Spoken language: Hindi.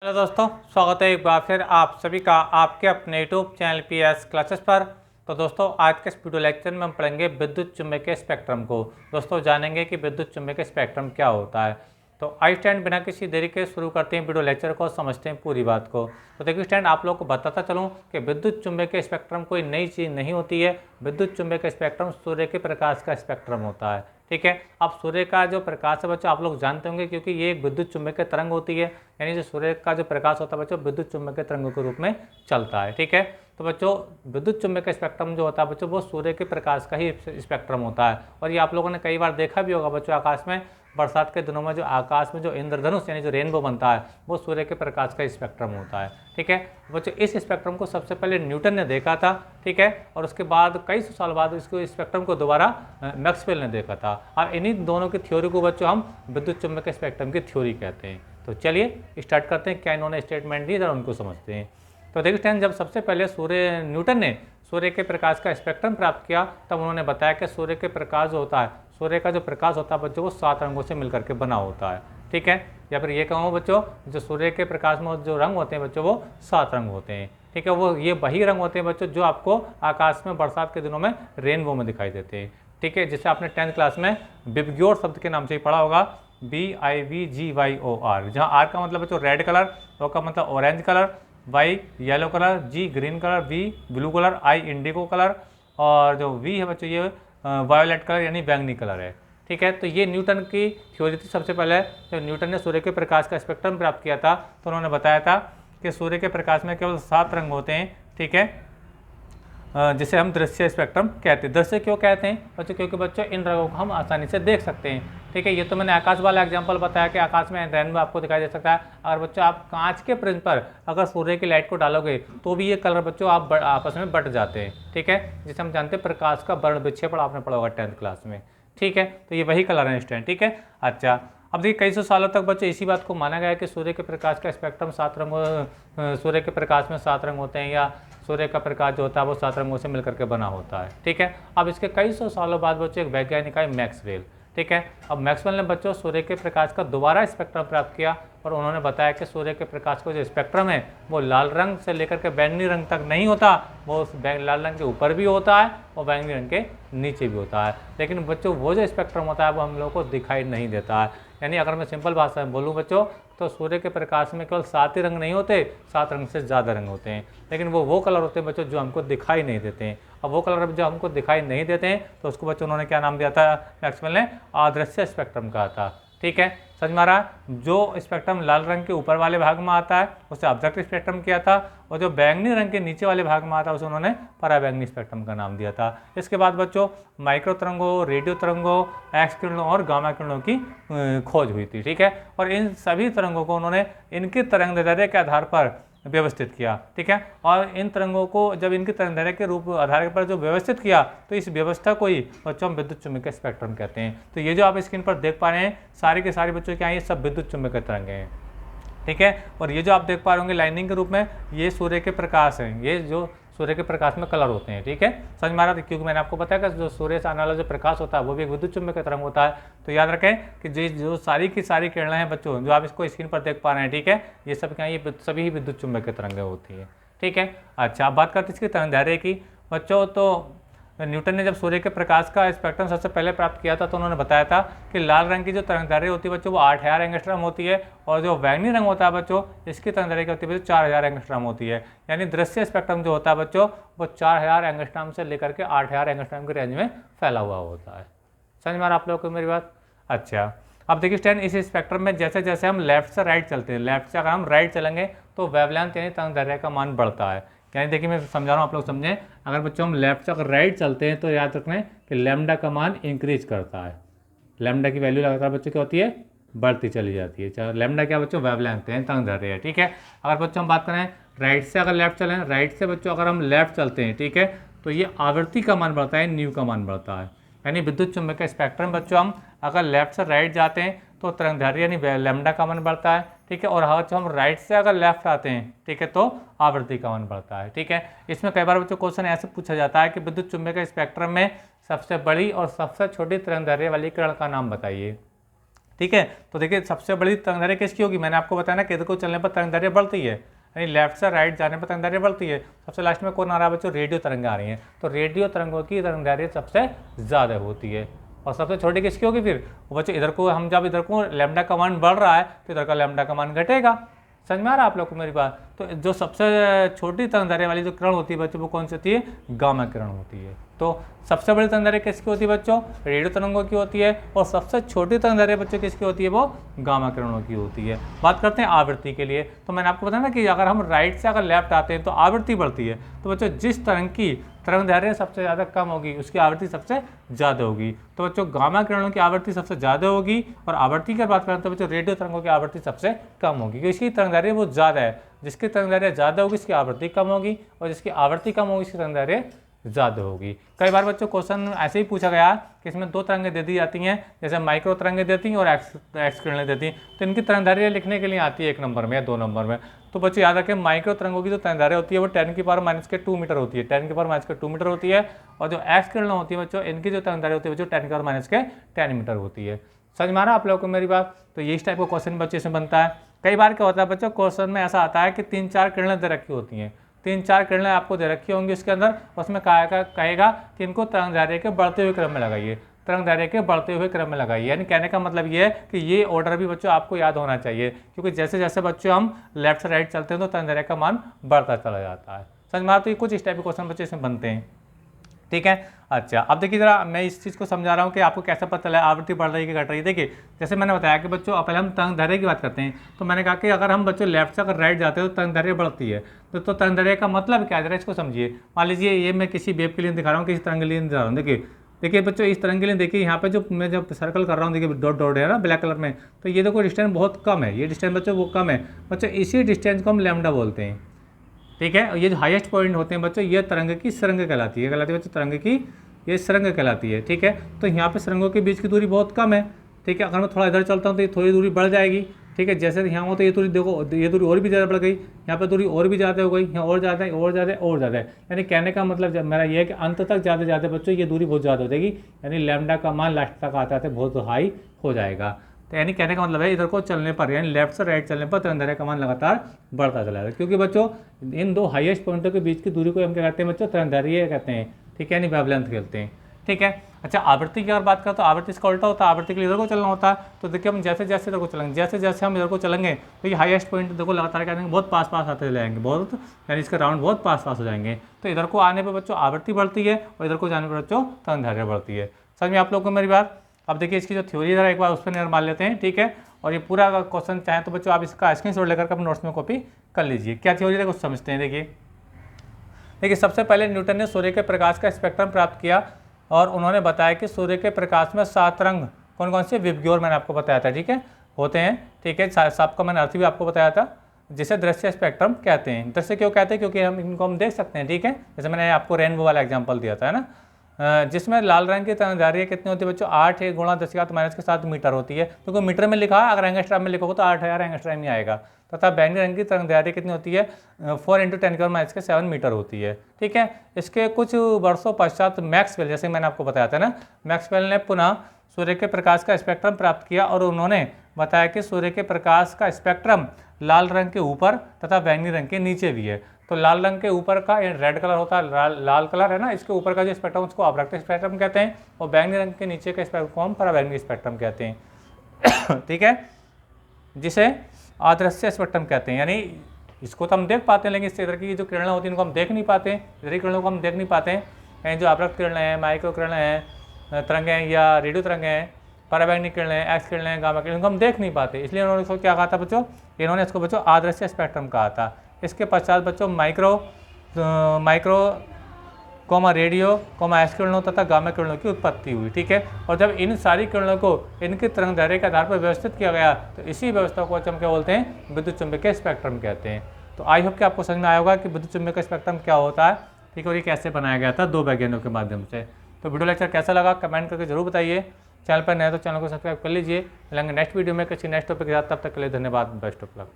हेलो दोस्तों, स्वागत है एक बार फिर आप सभी का आपके अपने यूट्यूब चैनल PS क्लासेस पर। तो दोस्तों, आज के इस वीडियो लेक्चर में हम पढ़ेंगे विद्युत चुम्बकीय स्पेक्ट्रम को। दोस्तों, जानेंगे कि विद्युत चुम्बकीय स्पेक्ट्रम क्या होता है। तो आई स्टैंड बिना किसी देरी के शुरू करते हैं वीडियो लेक्चर को, समझते हैं पूरी बात को। तो देखिए स्टैंड, आप लोग को बताता चलूँ कि विद्युत चुम्बकीय स्पेक्ट्रम कोई नई चीज़ नहीं होती है। विद्युत चुम्बकीय स्पेक्ट्रम सूर्य के प्रकाश का स्पेक्ट्रम होता है। ठीक है, अब सूर्य का जो प्रकाश है बच्चों, आप लोग जानते होंगे क्योंकि ये एक विद्युत चुम्बकीय तरंग होती है। यानी जो सूर्य का जो प्रकाश होता है बच्चों, विद्युत चुम्बकीय तरंगों के रूप में चलता है। ठीक है, तो बच्चों विद्युत चुम्बकीय स्पेक्ट्रम जो होता है बच्चों, वो सूर्य के प्रकाश का ही स्पेक्ट्रम होता है। और ये आप लोगों ने कई बार देखा भी होगा बच्चों, आकाश में बरसात के दिनों में जो आकाश में जो इंद्रधनुष यानी जो रेनबो बनता है, वो सूर्य के प्रकाश का स्पेक्ट्रम होता है। ठीक है बच्चों, इस स्पेक्ट्रम को सबसे पहले न्यूटन ने देखा था। ठीक है, और उसके बाद कई सौ साल बाद इसको स्पेक्ट्रम को दोबारा मैक्सवेल ने देखा था। और इन्हीं दोनों की थ्योरी को बच्चों हम विद्युत चुम्बकीय स्पेक्ट्रम की थ्योरी कहते हैं। तो चलिए स्टार्ट करते हैं, क्या इन्होंने स्टेटमेंट दी जरा उनको समझते हैं। तो देखिए, जब सबसे पहले न्यूटन ने सूर्य के प्रकाश का स्पेक्ट्रम प्राप्त किया, तब उन्होंने बताया कि सूर्य के प्रकाश जो होता है, सूर्य का जो प्रकाश होता है बच्चों, वो 7 रंगों से मिलकर के बना होता है। ठीक है, या फिर ये कहूँ बच्चों, जो सूर्य के प्रकाश में जो रंग होते हैं बच्चों, वो 7 रंग होते हैं। ठीक है, वो ये वही रंग होते हैं बच्चों जो आपको आकाश में बरसात के दिनों में रेनबो में दिखाई देते हैं। ठीक है, जिसे आपने 10th क्लास में विबग्योर शब्द के नाम से ही पढ़ा होगा, BIVGYOR, जहाँ आर का मतलब बच्चों रेड कलर, ओ का मतलब orange colour, Y yellow colour, G green colour, V blue colour, I indigo colour, और जो वी है बच्चों ये वायोलेट कलर यानी बैंगनी कलर है। ठीक है, तो ये न्यूटन की थ्योरी थी। सबसे पहले जब न्यूटन ने सूर्य के प्रकाश का स्पेक्ट्रम प्राप्त किया था, तो उन्होंने बताया था कि सूर्य के प्रकाश में केवल 7 रंग होते हैं। ठीक है, जिसे हम दृश्य स्पेक्ट्रम कहते हैं। दृश्य क्यों कहते हैं बच्चों? क्योंकि बच्चों इन रंगों को हम आसानी से देख सकते हैं। ठीक है, ये तो मैंने आकाश वाला एग्जांपल बताया कि आकाश में रेनबो आपको दिखाई दे सकता है। अगर बच्चों आप कांच के प्रिज्म पर अगर सूर्य की लाइट को डालोगे तो भी ये कलर बच्चों आप आपस में बट जाते हैं। ठीक है, जिसे हम जानते हैं प्रकाश का वर्ण विक्षेपण, आपने पढ़ा होगा 10th क्लास में। ठीक है, तो ये वही कलर है स्टैंड। ठीक है, अच्छा, अब देखिए कई सौ सालों तक बच्चों इसी बात को माना गया है कि सूर्य के प्रकाश का स्पेक्ट्रम 7 रंगों, सूर्य के प्रकाश में 7 रंग होते हैं, या सूर्य का प्रकाश जो होता है वो 7 रंगों से मिलकर के बना होता है। ठीक है, अब इसके कई सौ सालों बाद बच्चों एक वैज्ञानिक आए मैक्सवेल। ठीक है, अब मैक्सवेल ने बच्चों सूर्य के प्रकाश का दोबारा स्पेक्ट्रम प्राप्त किया, और उन्होंने बताया कि सूर्य के प्रकाश का जो स्पेक्ट्रम है वो लाल रंग से लेकर के बैंगनी रंग तक नहीं होता, वो लाल रंग के ऊपर भी होता है और बैंगनी रंग के नीचे भी होता है। लेकिन बच्चों वो जो स्पेक्ट्रम होता है वो हम लोग को दिखाई नहीं देता है। यानी अगर मैं सिंपल भाषा में बोलूँ बच्चों, तो सूर्य के प्रकाश में केवल 7 ही रंग नहीं होते, 7 रंग से ज़्यादा रंग होते हैं। लेकिन वो कलर होते हैं बच्चों जो हमको दिखाई नहीं देते हैं। अब वो कलर जो हमको दिखाई नहीं देते हैं तो उसको बच्चों उन्होंने क्या नाम दिया था? मैक्सवेल ने अदृश्य स्पेक्ट्रम कहा था। ठीक है, समझ में आ रहा है? जो स्पेक्ट्रम लाल रंग के ऊपर वाले भाग में आता है उसे ऑब्जेक्टिव स्पेक्ट्रम किया था, और जो बैंगनी रंग के नीचे वाले भाग में आता है उसे उन्होंने पराबैंगनी स्पेक्ट्रम का नाम दिया था। इसके बाद बच्चों माइक्रो तरंगों, रेडियो तरंगों, एक्स किरणों और गामा किरणों की खोज हुई थी। ठीक है, और इन सभी तरंगों को उन्होंने इनके तरंगदैर्ध्य के आधार पर व्यवस्थित किया। ठीक है, और इन तरंगों को जब इनके तरंगदैर्ध्य के रूप आधार पर जो व्यवस्थित किया, तो इस व्यवस्था को ही बच्चों हम विद्युत चुम्बकीय स्पेक्ट्रम कहते हैं। तो ये जो आप स्क्रीन पर देख पा रहे हैं सारे के सारे बच्चों क्या है, ये सब विद्युत चुम्बकीय तरंगें हैं। ठीक है, और ये जो आप देख पा रहे होंगे लाइनिंग के रूप में, ये सूर्य के प्रकाश हैं, ये जो सूर्य के प्रकाश में कलर होते हैं। ठीक है, समझ में आ रहा था? क्योंकि मैंने आपको बताया कि जो सूर्य से आने वाला जो प्रकाश होता है वो भी एक विद्युत चुम्बकीय तरंग होता है। तो याद रखें कि जो सारी की सारी किरणें हैं बच्चों जो आप इसको स्क्रीन पर देख पा रहे हैं, ठीक है, ये सब क्या है, ये सभी ही विद्युत चुम्बकीय तरंगें होती है। ठीक है, अच्छा, अब बात करते हैं इसकी तरंगदैर्ध्य की बच्चों। तो न्यूटन ने जब सूर्य के प्रकाश का स्पेक्ट्रम सबसे पहले प्राप्त किया था, तो उन्होंने बताया था कि लाल रंग की जो तरंगदैर्ध्य होती है बच्चों वो 8000 एंगस्ट्रॉम होती है, और जो बैंगनी रंग होता है बच्चों इसकी तरंगदैर्ध्य क्या होती है बच्चों? 4000 एंगस्ट्रॉम होती है। यानी दृश्य स्पेक्ट्रम जो होता है बच्चों वो 4000 एंगस्ट्रॉम से लेकर के 8000 एंगस्ट्रॉम की रेंज में फैला हुआ होता है। समझ में आ रहा आप लोगों को मेरी बात? अच्छा, अब देखिए स्टैंड, इस स्पेक्ट्रम में जैसे जैसे हम लेफ्ट से राइट चलते हैं, लेफ्ट से अगर हम राइट चलेंगे तो वेवलेंथ यानी तरंगदैर्ध्य का मान बढ़ता है। यानी देखिए मैं समझा रहा हूँ, आप लोग समझें। अगर बच्चों हम लेफ्ट से अगर राइट चलते हैं तो याद रखना कि लैम्डा का मान इंक्रीज करता है। लैम्डा की वैल्यू लगातार बच्चों क्या होती है? बढ़ती चली जाती है। चाहे लैम्डा क्या बच्चों? वेवलेंथ है, तरंगदैर्ध्य है। ठीक है, अगर बच्चों हम बात करें राइट से अगर लेफ्ट चलें, राइट से बच्चों अगर हम लेफ्ट चलते हैं, ठीक है, तो ये आवृत्ति का मान बढ़ता है, न्यू का मान बढ़ता है। यानी विद्युत चुम्बकीय स्पेक्ट्रम बच्चों हम अगर लेफ्ट से राइट जाते हैं तो तरंगदैर्ध्य यानी लैम्डा का मान बढ़ता है। ठीक है, और अगर हम राइट से अगर लेफ्ट आते हैं, ठीक है, तो आवृत्ति का मान बढ़ता है। ठीक है, इसमें कई बार बच्चों क्वेश्चन ऐसे पूछा जाता है कि विद्युत चुम्बकीय स्पेक्ट्रम में सबसे बड़ी और सबसे छोटी तरंगदैर्ध्य वाली किरण का नाम बताइए। ठीक है। तो देखिए सबसे बड़ी तरंगदैर्घ्य किसकी होगी, मैंने आपको बताया ना कि इधर को चलने पर तरंगदैर्घ्य बढ़ती है, यानी लेफ्ट से राइट जाने पर तरंगदैर्घ्य बढ़ती है। सबसे लास्ट में कौन आ रहा है बच्चों, रेडियो तरंगें आ रही हैं, तो रेडियो तरंगों की तरंगदैर्घ्य सबसे ज़्यादा होती है। और सबसे छोटी किसकी होगी फिर बच्चों, इधर को हम जब इधर को लैम्डा का मान बढ़ रहा है तो इधर का लैम्डा का मान घटेगा। समझ में आ रहा है आप लोग को मेरी बात। तो जो सबसे छोटी तरंगदैर्घ्य वाली जो किरण होती है बच्चों वो कौन सी होती है, गामा किरण होती है। तो सबसे बड़ी तरंगदैर्घ्य किसकी होती है बच्चों, रेडियो तरंगों की होती है, और सबसे छोटी तरंगदैर्घ्य बच्चों किसकी होती है, वो गामा किरणों की होती है। बात करते हैं आवृत्ति के लिए, तो मैंने आपको बताया ना कि अगर हम राइट से अगर लेफ्ट आते हैं तो आवृत्ति बढ़ती है। तो बच्चों जिस तरंग की तरंगदैर्घ्य सबसे ज़्यादा कम होगी उसकी आवृत्ति सबसे ज़्यादा होगी। तो बच्चों गामा किरणों की आवृत्ति सबसे ज़्यादा होगी, और आवृत्ति की बात करें तो बच्चों रेडियो तरंगों की आवृत्ति सबसे कम होगी, क्योंकि इसकी तरंगदैर्घ्य वो ज़्यादा है। जिसकी तरंगदैर्घ्य ज़्यादा होगी इसकी आवृत्ति कम होगी, और जिसकी आवृत्ति कम होगी इसकी तरंगदैर्घ्य ज़्यादा होगी। कई बार बच्चों क्वेश्चन ऐसे ही पूछा गया कि इसमें दो तरंगें दे दी जाती हैं, जैसे माइक्रो तरंगें देती हैं और एक्स किरणें देती हैं, तो इनकी तरंगदैर्घ्य लिखने के लिए आती है 1 नंबर में या 2 नंबर में। तो बच्चों याद रखें माइक्रो तरंगों की जो तरंगदैर्घ्य होती है वो 10⁻⁻2 मीटर होती है, 10⁻⁻2 मीटर होती है। और जो एक्स किरणें होती है बच्चों इनकी जो तरंगदैर्घ्य होती है बच्चों 10⁻10 मीटर होती है। समझ में आ रहा है आप लोगों को मेरी बात। तो ये इस टाइप का क्वेश्चन बच्चे से बनता है। कई बार क्या होता है बच्चों क्वेश्चन में ऐसा आता है कि 3-4 किरणें दे रखी होती हैं, 3-4 किरणें आपको दे रखी होंगी उसके अंदर, उसमें कहेगा कि इनको तरंगदैर्घ्य के बढ़ते हुए क्रम में लगाइए, तरंगदैर्घ्य के बढ़ते हुए क्रम में लगाइए। यानी कहने का मतलब ये है कि ये ऑर्डर भी बच्चों आपको याद होना चाहिए, क्योंकि जैसे जैसे बच्चों हम लेफ्ट से राइट चलते हैं तो तरंगदैर्घ्य का मान बढ़ता चला जाता है। समझ में आता है। तो ये कुछ इस टाइप के क्वेश्चन बच्चे इसमें बनते हैं, ठीक है। अच्छा अब देखिए जरा मैं इस चीज़ को समझा रहा हूँ कि आपको कैसे पता चला आवृत्ति बढ़ रही है कि घट रही है। देखिए जैसे मैंने बताया कि बच्चों पहले हम तरंगदैर्घ्य की बात करते हैं, तो मैंने कहा कि अगर हम बच्चों लेफ्ट से अगर राइट जाते हैं तो तरंगदैर्घ्य बढ़ती है। तो तरंगदैर्घ्य का मतलब क्या है जरा इसको समझिए। मान लीजिए ये मैं किसी वेव के लिए दिखा रहा हूँ, किसी तरंग के लिए दिखा रहा हूँ। देखिए बच्चों इस तरंग के लिए देखिए यहाँ पे जो मैं जब सर्कल कर रहा हूँ देखिए डॉट डॉट है ना ब्लैक कलर में, तो ये देखो डिस्टेंस बहुत कम है, ये डिस्टेंस बच्चों वो कम है बच्चों, इसी डिस्टेंस को हम लैम्डा बोलते हैं, ठीक है। और ये जो हाईएस्ट पॉइंट होते हैं बच्चों ये तरंग की सुरंग कहलाती है, बच्चों तरंग की ये सुरंग कहलाती है, ठीक है। तो यहाँ पे सुरंगों के बीच की दूरी बहुत कम है, ठीक है। अगर मैं थोड़ा इधर चलता हूँ तो ये थोड़ी दूरी बढ़ जाएगी, ठीक है। जैसे यहाँ हो तो ये दूरी देखो, ये दूरी और भी ज़्यादा बढ़ गई, यहाँ पे दूरी और भी ज़्यादा हो गई, यहाँ और ज़्यादा है और ज़्यादा है और ज़्यादा है। यानी कहने का मतलब मेरा ये है कि अंत तक ज़्यादा ज़्यादा बच्चों ये दूरी बहुत ज़्यादा हो जाएगी, यानी लैम्डा का मान लास्ट तक आते आते बहुत हाई हो जाएगा। तो यानी कहने का मतलब है इधर को चलने पर यानी लेफ्ट से राइट चलने पर तरंगदैर्घ्य का मान लगातार बढ़ता चला जाएगा, क्योंकि बच्चों इन दो हाईएस्ट पॉइंटों के बीच की दूरी को हम क्या कहते हैं बच्चों, तरंगदैर्घ्य कहते हैं, ठीक है, यानी वेवलेंथ कहते हैं, ठीक है। अच्छा आवृत्ति की अगर बात करें तो आवृत्ति इसका उल्टा होता है, आवृत्ति के लिए इधर को चलना होता है। तो देखिए हम जैसे जैसे इधर को चलेंगे, जैसे जैसे हम इधर को चलेंगे तो ये हाईएस्ट पॉइंट देखो लगातार क्या करेंगे, बहुत पास पास आते चले जाएंगे, बहुत यानी इसका राउंड बहुत पास पास हो जाएंगे। तो इधर को आने पर बच्चों आवृत्ति बढ़ती है और इधर को जाने पर बच्चों तरंगदैर्घ्य बढ़ती है। समझ में आप लोगों को मेरी बात। अब देखिए इसकी जो थ्योरी है एक बार उस पर नजर मार लेते हैं, ठीक है। और ये पूरा क्वेश्चन चाहें तो बच्चों आप इसका स्क्रीनशॉट लेकर अपने नोट्स में कॉपी कर लीजिए। क्या थ्योरी है कुछ समझते हैं। देखिए सबसे पहले न्यूटन ने सूर्य के प्रकाश का स्पेक्ट्रम प्राप्त किया और उन्होंने बताया कि सूर्य के प्रकाश में 7 रंग कौन कौन से विबग्योर मैंने आपको बताया था, ठीक है, होते हैं, ठीक है। सात का मैंने अर्थ भी आपको बताया था, जिसे दृश्य स्पेक्ट्रम कहते हैं। दृश्य क्यों कहते हैं, क्योंकि हम इनको देख सकते हैं, ठीक है। जैसे मैंने आपको रेनबो वाला एग्जाम्पल दिया था, है ना, जिसमें लाल रंग की तरंगदैर्घ्य कितनी होती है बच्चों, 8 × 10⁻⁷ मीटर होती है, क्योंकि मीटर में लिखा है, अगर एंगस्ट्राम में लिखोगे तो 8000 एंगस्ट्राम ही आएगा। तथा बैंगनी रंग की तरंगदैर्घ्य कितनी होती है, 4 × 10⁻⁷ मीटर होती है, ठीक है। इसके कुछ वर्षों पश्चात मैक्सवेल, जैसे मैंने आपको बताया था ना, मैक्सवेल ने पुनः सूर्य के प्रकाश का स्पेक्ट्रम प्राप्त किया और उन्होंने बताया कि सूर्य के प्रकाश का स्पेक्ट्रम लाल रंग के ऊपर तथा बैंगनी रंग के नीचे भी है। तो लाल रंग के ऊपर का रेड कलर होता है, लाल कलर है ना, इसके ऊपर का जो स्पेक्ट्रम उसको अपराक्टिक स्पेक्ट्रम कहते हैं, और बैंगनी रंग के नीचे के स्पेक्ट्रम को हम पराबैंगनी स्पेक्ट्रम कहते हैं, ठीक है, जिसे अदृश्य स्पेक्ट्रम कहते हैं। यानी इसको तो हम देख पाते हैं, लेकिन इस तरह की जो किरणें होती हैं इनको हम देख नहीं पाते हैं, इधर किरणों को हम देख नहीं पाते हैं। जो अपराक्त किरणें हैं, माइक्रो किरणें हैं, तरंगें हैं या रेडियो तरंगें हैं, पराबैंगनी किरणें, एक्स किरणें, गामा किरणें, इनको हम देख नहीं पाते, इसलिए उन्होंने इसको क्या कहा था बच्चों, इन्होंने इसको बच्चों अदृश्य स्पेक्ट्रम कहा था। इसके पश्चात बच्चों micro comma radio comma X किरणों तथा गामा किरणों की उत्पत्ति हुई, ठीक है। और जब इन सारी किरणों को इनके तरंगदैर्घ्य के आधार पर व्यवस्थित किया गया तो इसी व्यवस्था को हम क्या बोलते हैं, विद्युत चुम्बकीय स्पेक्ट्रम कहते हैं। तो आई होप कि आपको समझ में आया होगा कि विद्युत चुम्बकीय स्पेक्ट्रम क्या होता है, ठीक है, और ये कैसे बनाया गया था 2 वैज्ञानिकों के माध्यम से। तो वीडियो लेक्चर कैसा लगा कमेंट करके जरूर बताइए। चैनल पर नए तो चैनल को सब्सक्राइब कर लीजिए। मिलेंगे नेक्स्ट वीडियो में किसी नेक्स्ट टॉपिक के साथ, तब तक के लिए धन्यवाद, बेस्ट ऑफ लक।